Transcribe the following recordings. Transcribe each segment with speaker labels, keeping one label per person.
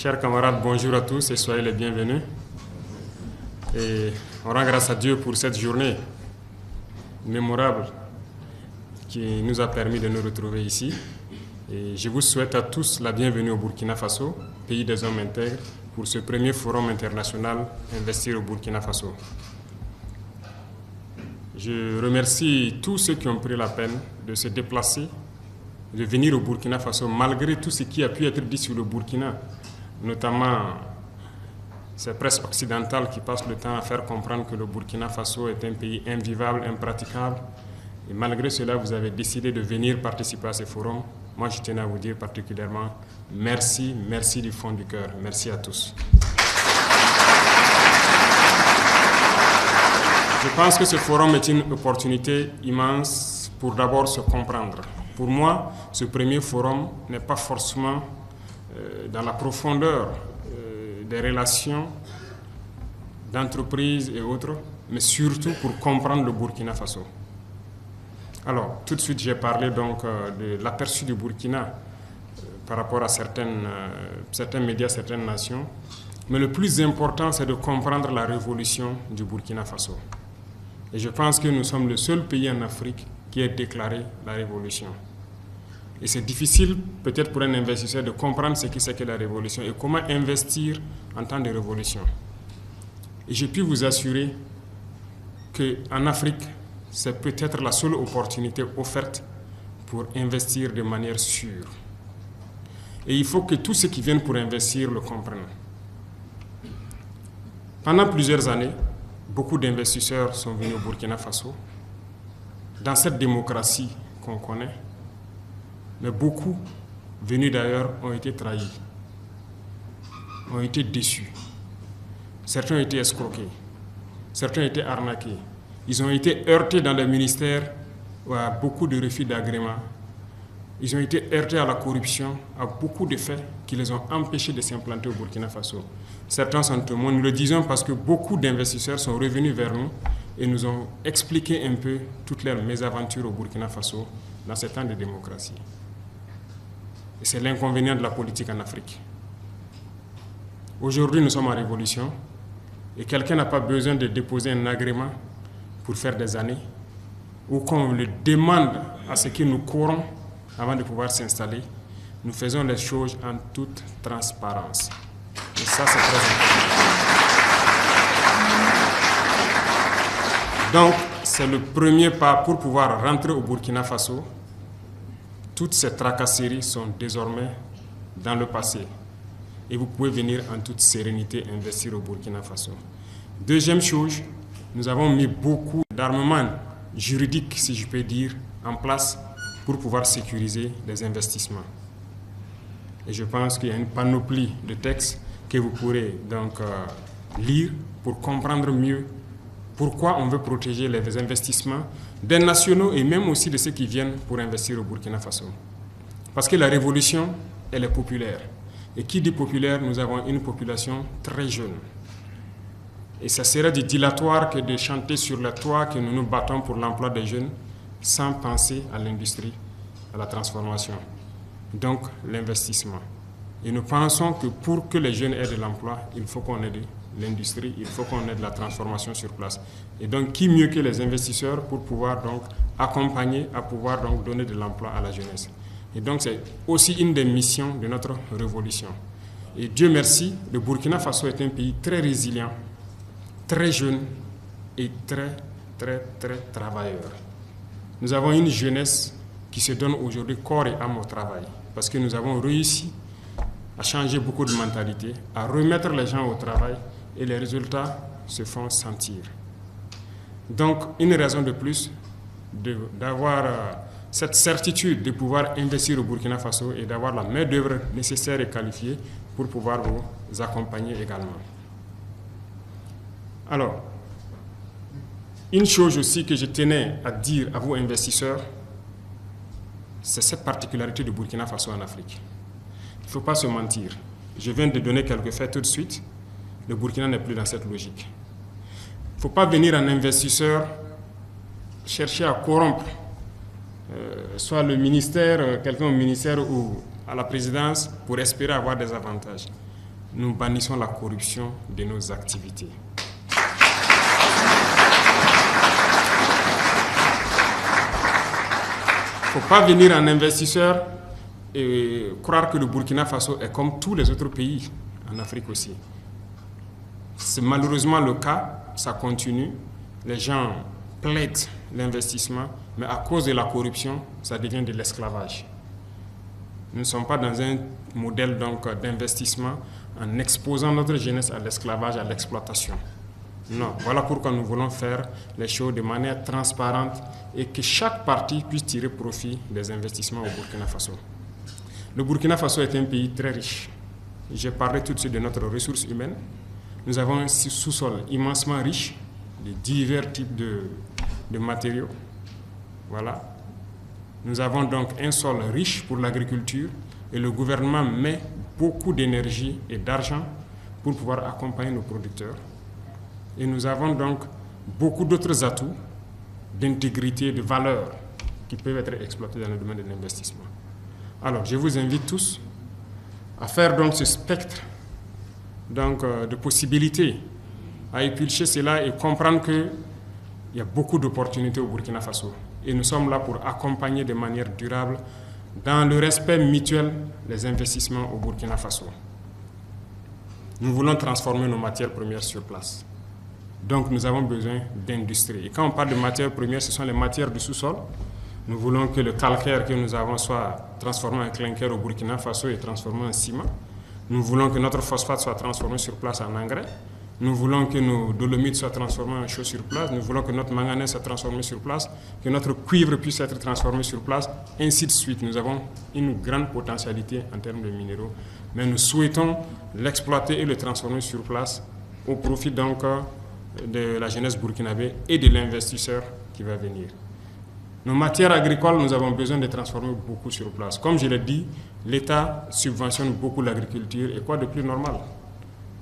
Speaker 1: Chers camarades, bonjour à tous et soyez les bienvenus. Et on rend grâce à Dieu pour cette journée mémorable qui nous a permis de nous retrouver ici. Et je vous souhaite à tous la bienvenue au Burkina Faso, pays des hommes intègres, pour ce premier forum international Investir au Burkina Faso. Je remercie tous ceux qui ont pris la peine de se déplacer, de venir au Burkina Faso, malgré tout ce qui a pu être dit sur le Burkina, notamment ces presses occidentales qui passent le temps à faire comprendre que le Burkina Faso est un pays invivable, impraticable. Et malgré cela, vous avez décidé de venir participer à ce forum. Moi, je tenais à vous dire particulièrement merci, merci du fond du cœur. Merci à tous. Je pense que ce forum est une opportunité immense pour d'abord se comprendre. Pour moi, ce premier forum n'est pas forcément dans la profondeur des relations d'entreprise et autres, mais surtout pour comprendre le Burkina Faso. Alors, tout de suite, j'ai parlé donc de l'aperçu du Burkina par rapport à certains médias, certaines nations. Mais le plus important, c'est de comprendre la révolution du Burkina Faso. Et je pense que nous sommes le seul pays en Afrique qui ait déclaré la révolution. Et c'est difficile, peut-être pour un investisseur, de comprendre ce que c'est que la révolution et comment investir en temps de révolution. Et je puis vous assurer qu'en Afrique, c'est peut-être la seule opportunité offerte pour investir de manière sûre. Et il faut que tous ceux qui viennent pour investir le comprennent. Pendant plusieurs années, beaucoup d'investisseurs sont venus au Burkina Faso, dans cette démocratie qu'on connaît, mais beaucoup, venus d'ailleurs, ont été trahis, ont été déçus. Certains ont été escroqués, certains ont été arnaqués. Ils ont été heurtés dans les ministères à beaucoup de refus d'agrément. Ils ont été heurtés à la corruption, à beaucoup de faits qui les ont empêchés de s'implanter au Burkina Faso. Certains sont témoins, nous le disons parce que beaucoup d'investisseurs sont revenus vers nous et nous ont expliqué un peu toutes leurs mésaventures au Burkina Faso dans ces temps de démocratie. Et c'est l'inconvénient de la politique en Afrique. Aujourd'hui, nous sommes en révolution et quelqu'un n'a pas besoin de déposer un agrément pour faire des années ou qu'on le demande à ce que nous courons avant de pouvoir s'installer. Nous faisons les choses en toute transparence. Et ça, c'est très important. Donc, c'est le premier pas pour pouvoir rentrer au Burkina Faso. Toutes ces tracasseries sont désormais dans le passé. Et vous pouvez venir en toute sérénité investir au Burkina Faso. Deuxième chose, nous avons mis beaucoup d'armements juridiques, si je peux dire, en place pour pouvoir sécuriser les investissements. Et je pense qu'il y a une panoplie de textes que vous pourrez donc lire pour comprendre mieux pourquoi on veut protéger les investissements des nationaux et même aussi de ceux qui viennent pour investir au Burkina Faso. Parce que la révolution, elle est populaire. Et qui dit populaire, nous avons une population très jeune. Et ça serait du dilatoire que de chanter sur le toit que nous nous battons pour l'emploi des jeunes sans penser à l'industrie, à la transformation. Donc, l'investissement. Et nous pensons que pour que les jeunes aient de l'emploi, il faut qu'on ait de l'industrie, il faut qu'on ait de la transformation sur place. Et donc, qui mieux que les investisseurs pour pouvoir donc accompagner, à pouvoir donc donner de l'emploi à la jeunesse. Et donc, c'est aussi une des missions de notre révolution. Et Dieu merci, le Burkina Faso est un pays très résilient, très jeune et très travailleur. Nous avons une jeunesse qui se donne aujourd'hui corps et âme au travail, parce que nous avons réussi à changer beaucoup de mentalités, à remettre les gens au travail et les résultats se font sentir. Donc, une raison de plus d'avoir cette certitude de pouvoir investir au Burkina Faso et d'avoir la main-d'œuvre nécessaire et qualifiée pour pouvoir vous accompagner également. Alors, une chose aussi que je tenais à dire à vous investisseurs, c'est cette particularité du Burkina Faso en Afrique. Il ne faut pas se mentir. Je viens de donner quelques faits tout de suite. Le Burkina n'est plus dans cette logique. Il ne faut pas venir en investisseur chercher à corrompre soit le ministère, quelqu'un au ministère ou à la présidence pour espérer avoir des avantages. nous bannissons la corruption de nos activités. Il ne faut pas venir en investisseur et croire que le Burkina Faso est comme tous les autres pays en Afrique aussi. C'est malheureusement le cas, ça continue. Les gens plaident l'investissement, mais à cause de la corruption, ça devient de l'esclavage. Nous ne sommes pas dans un modèle d'investissement en exposant notre jeunesse à l'esclavage, à l'exploitation. Non, voilà pourquoi nous voulons faire les choses de manière transparente et que chaque partie puisse tirer profit des investissements au Burkina Faso. Le Burkina Faso est un pays très riche. J'ai parlé tout de suite de notre ressource humaine. Nous avons un sous-sol immensement riche de divers types de matériaux. Voilà. Nous avons donc un sol riche pour l'agriculture et le gouvernement met beaucoup d'énergie et d'argent pour pouvoir accompagner nos producteurs. Et nous avons donc beaucoup d'autres atouts d'intégrité, de valeur qui peuvent être exploités dans le domaine de l'investissement. Alors, je vous invite tous à faire donc ce spectre de possibilités, à épulcher cela et comprendre qu'il y a beaucoup d'opportunités au Burkina Faso. Et nous sommes là pour accompagner de manière durable, dans le respect mutuel, les investissements au Burkina Faso. Nous voulons transformer nos matières premières sur place. Donc nous avons besoin d'industrie. Et quand on parle de matières premières, ce sont les matières du sous-sol. Nous voulons que le calcaire que nous avons soit transformé en clinker au Burkina Faso et transformé en ciment. Nous voulons que notre phosphate soit transformé sur place en engrais. Nous voulons que nos dolomites soient transformés en chaux sur place. Nous voulons que notre manganèse soit transformé sur place, que notre cuivre puisse être transformé sur place, ainsi de suite. Nous avons une grande potentialité en termes de minéraux, mais nous souhaitons l'exploiter et le transformer sur place au profit donc de la jeunesse burkinabé et de l'investisseur qui va venir. Nos matières agricoles, nous avons besoin de transformer beaucoup sur place. Comme je l'ai dit, l'État subventionne beaucoup l'agriculture et quoi de plus normal?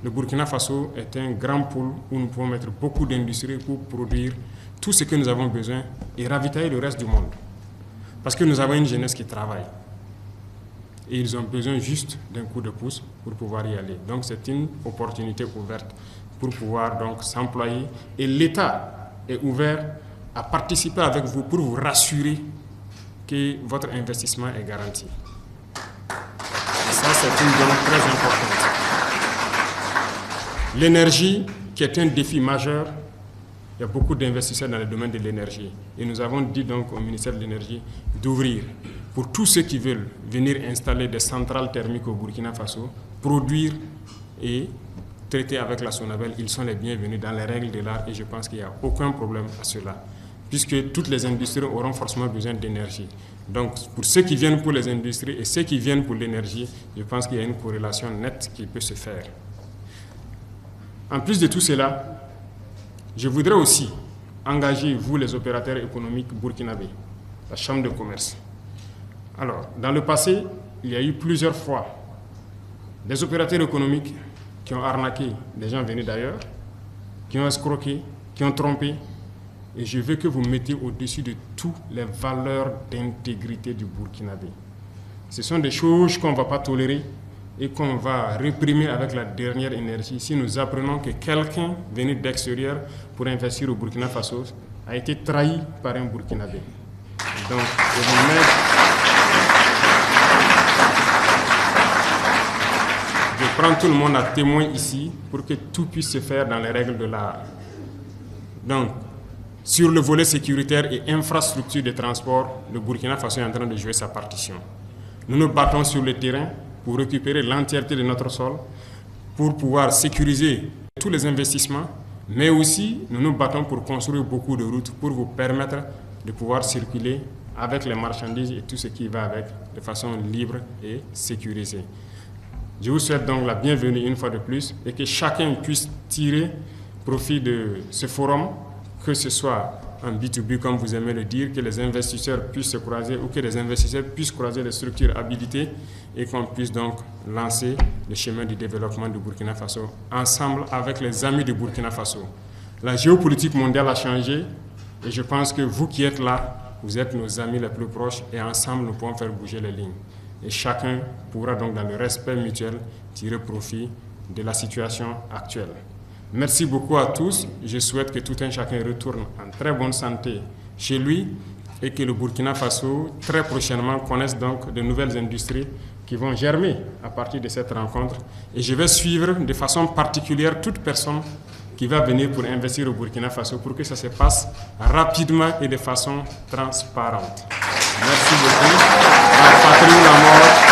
Speaker 1: Le Burkina Faso est un grand pôle où nous pouvons mettre beaucoup d'industries pour produire tout ce que nous avons besoin et ravitailler le reste du monde. Parce que nous avons une jeunesse qui travaille. Et ils ont besoin juste d'un coup de pouce pour pouvoir y aller. Donc c'est une opportunité ouverte pour pouvoir donc s'employer. Et l'État est ouvert à participer avec vous pour vous rassurer que votre investissement est garanti. Et ça, c'est une donnée très importante. L'énergie, qui est un défi majeur, il y a beaucoup d'investisseurs dans le domaine de l'énergie. Et nous avons dit donc au ministère de l'Énergie d'ouvrir pour tous ceux qui veulent venir installer des centrales thermiques au Burkina Faso, produire et traiter avec la Sonabel. Ils sont les bienvenus dans les règles de l'art et je pense qu'il n'y a aucun problème à cela, puisque toutes les industries auront forcément besoin d'énergie. Donc, pour ceux qui viennent pour les industries et ceux qui viennent pour l'énergie, je pense qu'il y a une corrélation nette qui peut se faire. En plus de tout cela, je voudrais aussi engager, vous les opérateurs économiques burkinabés, la Chambre de commerce. Alors, dans le passé, il y a eu plusieurs fois des opérateurs économiques qui ont arnaqué des gens venus d'ailleurs, qui ont escroqué, qui ont trompé. Et je veux que vous mettiez au-dessus de toutes les valeurs d'intégrité du Burkinabé. Ce sont des choses qu'on ne va pas tolérer et qu'on va réprimer avec la dernière énergie si nous apprenons que quelqu'un venu d'extérieur pour investir au Burkina Faso a été trahi par un Burkinabé. Donc, je prends tout le monde à témoin ici pour que tout puisse se faire dans les règles de l'art. Donc, sur le volet sécuritaire et infrastructure de transport, le Burkina Faso est en train de jouer sa partition. Nous nous battons sur le terrain pour récupérer l'entièreté de notre sol, pour pouvoir sécuriser tous les investissements, mais aussi nous nous battons pour construire beaucoup de routes pour vous permettre de pouvoir circuler avec les marchandises et tout ce qui va avec de façon libre et sécurisée. Je vous souhaite donc la bienvenue une fois de plus et que chacun puisse tirer profit de ce forum, que ce soit en B2B comme vous aimez le dire, que les investisseurs puissent se croiser ou que les investisseurs puissent croiser les structures habilitées et qu'on puisse donc lancer le chemin du développement du Burkina Faso ensemble avec les amis du Burkina Faso. La géopolitique mondiale a changé et je pense que vous qui êtes là, vous êtes nos amis les plus proches et ensemble nous pouvons faire bouger les lignes. Et chacun pourra donc dans le respect mutuel tirer profit de la situation actuelle. Merci beaucoup à tous. Je souhaite que tout un chacun retourne en très bonne santé chez lui et que le Burkina Faso, très prochainement, connaisse donc de nouvelles industries qui vont germer à partir de cette rencontre. Et je vais suivre de façon particulière toute personne qui va venir pour investir au Burkina Faso pour que ça se passe rapidement et de façon transparente. Merci beaucoup. La patrie ou la mort.